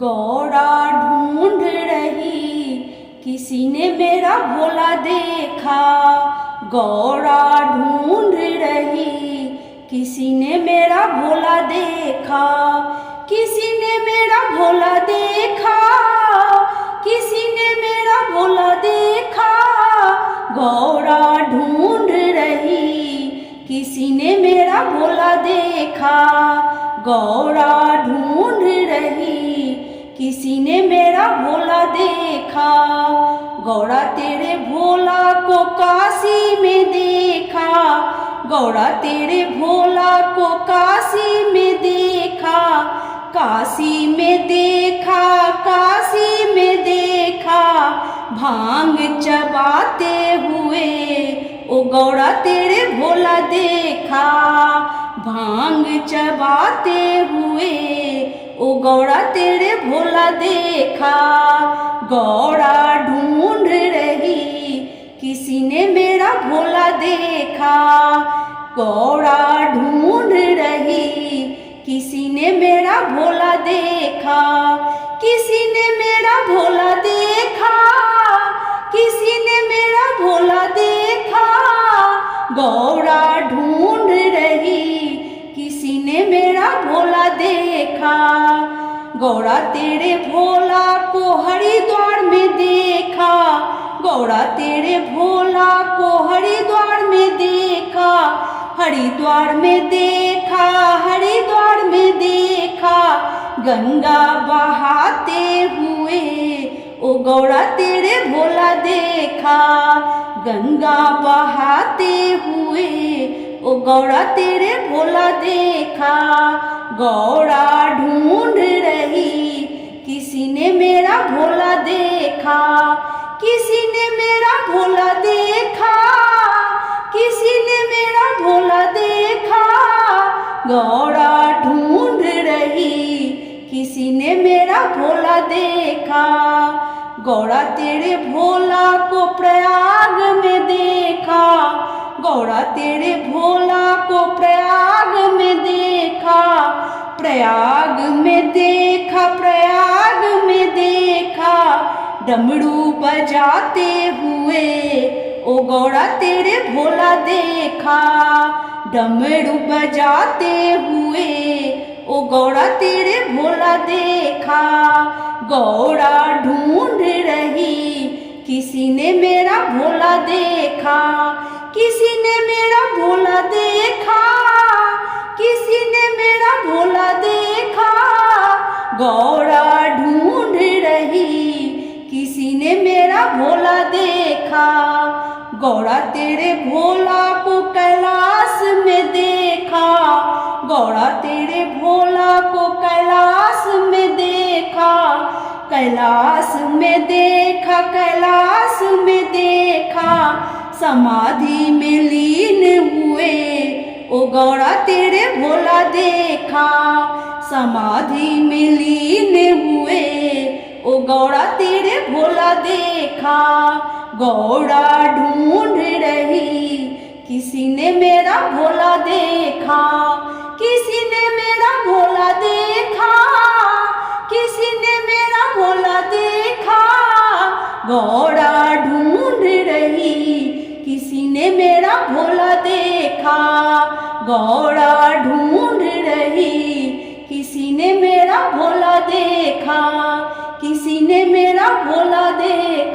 गौरा ढूंढ रही, किसी ने मेरा भोला देखा। गौरा ढूंढ रही, किसी ने मेरा भोला देखा। किसी ने मेरा भोला देखा, किसी ने मेरा भोला देखा। गौरा ढूंढ रही, किसी ने मेरा भोला देखा। गौरा ढूंढ रही, किसी ने मेरा भोला देखा। गौरा तेरे भोला को काशी में देखा। गौरा तेरे भोला को काशी में देखा। काशी में देखा, काशी में देखा, भांग चबाते हुए ओ गौरा तेरे भोला देखा। भांग चबाते हुए ओ गौरा तेरे भोला देखा। गौरा ढूंढ रही, किसी ने मेरा भोला देखा। गौरा ढूंढ रही, किसी ने मेरा भोला देखा। किसी ने मेरा भोला देखा, किसी ने मेरा भोला देखा। गौरा ढूंढ रही, किसी ने मेरा भोला देखा। गौरा तेरे भोला को हरिद्वार में देखा। गौरा तेरे भोला को हरिद्वार में देखा। हरिद्वार में देखा, हरिद्वार में देखा, गंगा बहाते हुए ओ गौरा तेरे भोला देखा। गंगा बहाते हुए ओ गौरा तेरे भोला देखा। गौरा ढूंढ रही, किसी ने मेरा भोला देखा। किसी ने मेरा भोला देखा, किसी ने मेरा भोला देखा। गौरा ढूंढ रही, किसी ने मेरा भोला देखा। गौरा तेरे भोला को प्रयाग में देखा। गौरा तेरे भोला को प्रयाग में देखा। प्रयाग में देखा, प्रयाग में देखा, डमरू बजाते हुए ओ गौरा तेरे भोला देखा। डमरू बजाते हुए ओ गौरा तेरे भोला देखा। गौरा ढूंढ रही, किसी ने मेरा भोला देखा। किसी ने मेरा भोला देखा, किसी ने मेरा भोला देखा। गौरा ढूंढ रही, किसी ने मेरा भोला देखा। गौरा तेरे भोला को कैलाश में देखा। गौरा तेरे भोला को कैलाश में देखा। कैलाश में देखा, कैलाश में देखा, समाधि में लीन हुए ओ गौरा तेरे भोला देखा। समाधि में लीन हुए ओ गौरा तेरे भोला देखा। गौरा ढूंढ रही, किसी ने मेरा भोला देखा। किसी ने मेरा भोला देखा, किसी ने मेरा भोला देखा। गौरा ढूंढ रही, किसी ने मेरा भोला देखा। गौरा ढूंढ रही, किसी ने मेरा भोला देखा। किसी ने मेरा भोला देखा।